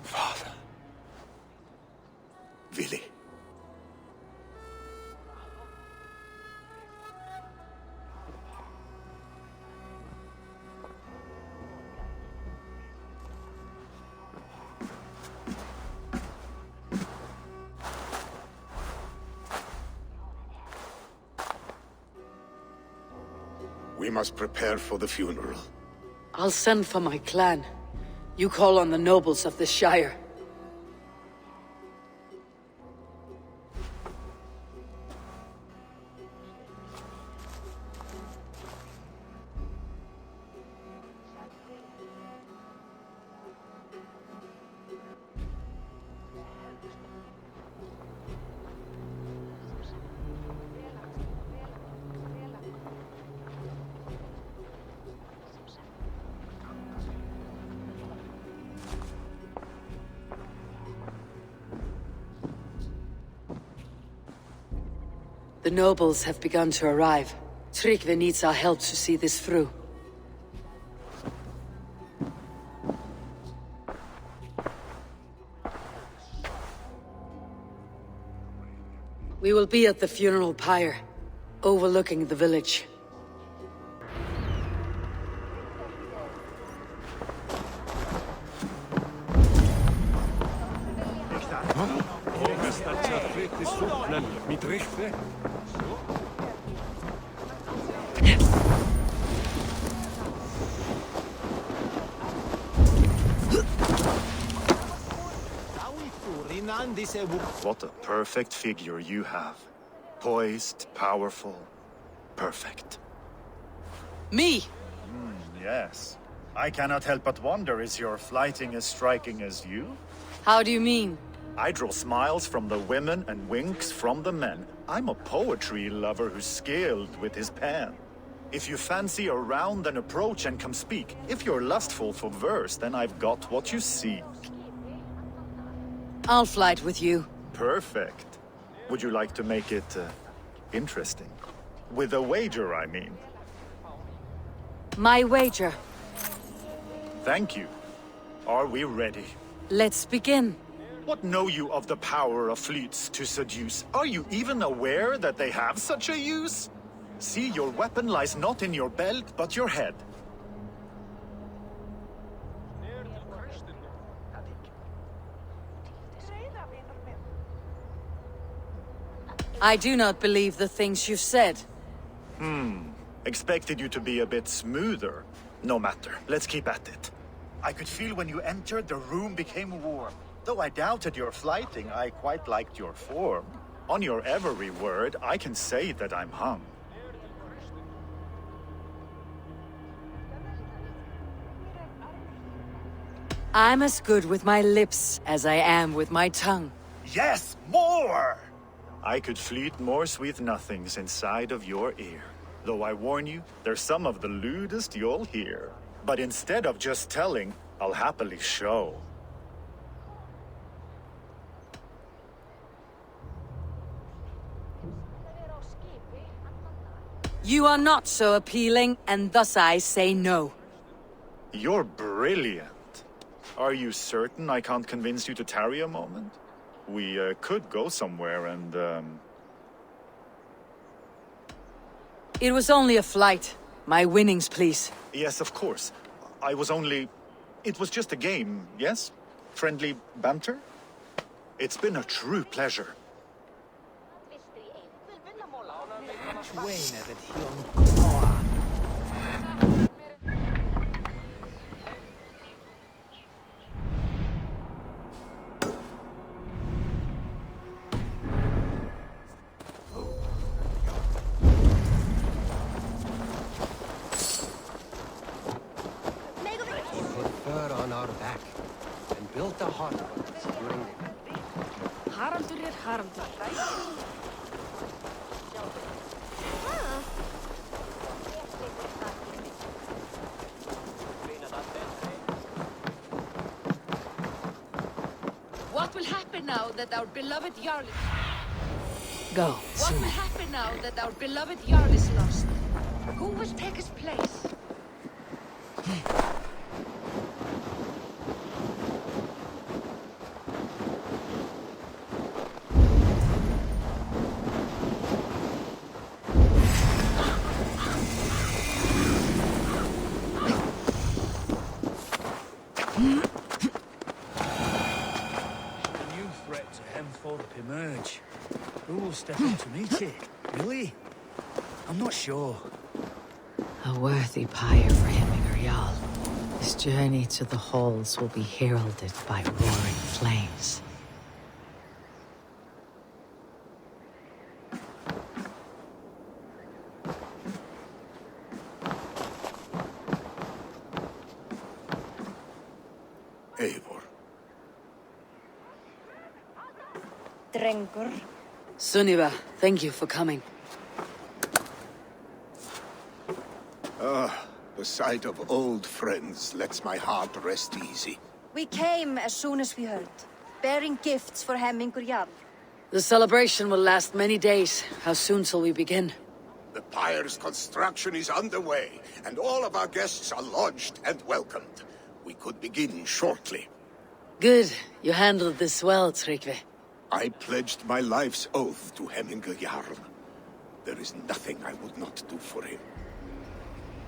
Father. Willi. We must prepare for the funeral. I'll send for my clan. You call on the nobles of the Shire. The nobles have begun to arrive. Tryggvi needs our help to see this through. We will be at the funeral pyre, overlooking the village. What a perfect figure you have. Poised, powerful, perfect. Me! Yes. I cannot help but wonder, is your flighting as striking as you? How do you mean? I draw smiles from the women and winks from the men. I'm a poetry lover who's skilled with his pen. If you fancy a round, then approach and come speak. If you're lustful for verse, then I've got what you seek. I'll flight with you. Perfect. Would you like to make it interesting? With a wager, I mean. My wager. Thank you. Are we ready? Let's begin. What know you of the power of fleets to seduce? Are you even aware that they have such a use? See, your weapon lies not in your belt, but your head. I do not believe the things you've said. Expected you to be a bit smoother. No matter, let's keep at it. I could feel when you entered, the room became warm. Though I doubted your flighting, I quite liked your form. On your every word, I can say that I'm hung. I'm as good with my lips as I am with my tongue. Yes, more! I could fleet more sweet nothings inside of your ear. Though I warn you, they're some of the lewdest you'll hear. But instead of just telling, I'll happily show. You are not so appealing, and thus I say no. You're brilliant. Are you certain I can't convince you to tarry a moment? We could go somewhere and, It was only a flight. My winnings, please. Yes, of course. I was only... It was just a game, yes? Friendly banter? It's been a true pleasure. On our back and built a hut during the What will happen now that our beloved Jarl... Go, What will happen now that our beloved Jarl is lost? Who will take his place? Emerge. Who will step up to meet it? Really? I'm not sure. A worthy pyre for Hemminger Jarl. His journey to the halls will be heralded by roaring flames. Eivor. Drengur. Sunniva, thank you for coming. The sight of old friends lets my heart rest easy. We came as soon as we heard, bearing gifts for Hemminger Jarl. The celebration will last many days. How soon shall we begin? The pyre's construction is underway, and all of our guests are lodged and welcomed. We could begin shortly. Good. You handled this well, Tryggvi. I pledged my life's oath to Hemminger Jarl. There is nothing I would not do for him.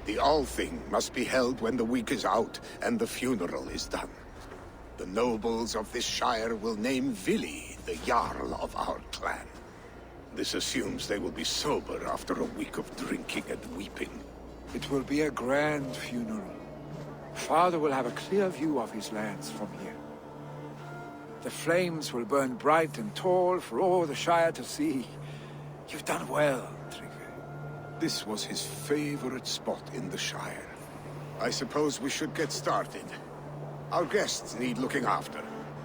The Althing must be held when the week is out and the funeral is done. The nobles of this shire will name Vili the Jarl of our clan. This assumes they will be sober after a week of drinking and weeping. It will be a grand funeral. Father will have a clear view of his lands from here. The flames will burn bright and tall for all the Shire to see. You've done well, Tryggvi. This was his favorite spot in the Shire. I suppose we should get started. Our guests need looking after.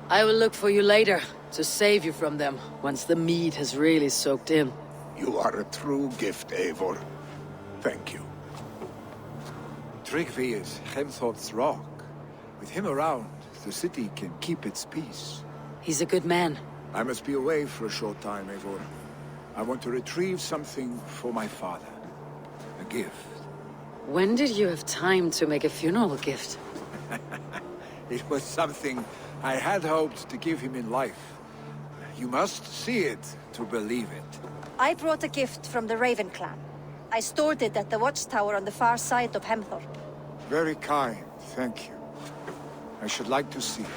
I will look for you later, to save you from them, once the mead has really soaked in. You are a true gift, Eivor. Thank you. Tryggvi is Hemthorp's rock. With him around, the city can keep its peace. He's a good man. I must be away for a short time, Eivor. I want to retrieve something for my father. A gift. When did you have time to make a funeral gift? It was something I had hoped to give him in life. You must see it to believe it. I brought a gift from the Raven clan. I stored it at the watchtower on the far side of Hemthorpe. Very kind, thank you. I should like to see it.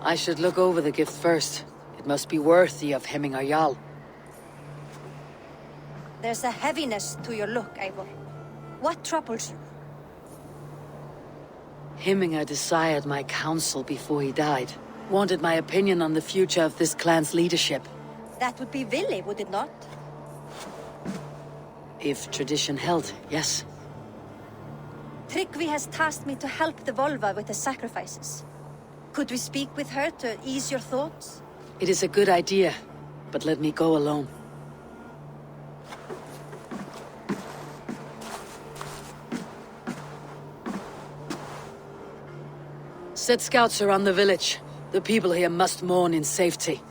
I should look over the gift first. It must be worthy of Hemmingar Jarl. There's a heaviness to your look, Eivor. What troubles you? Hemmingar desired my counsel before he died. Wanted my opinion on the future of this clan's leadership. That would be Vili, would it not? If tradition held, yes. Tryggvi has tasked me to help the Volva with the sacrifices. Could we speak with her to ease your thoughts? It is a good idea, but let me go alone. Set scouts around the village. The people here must mourn in safety.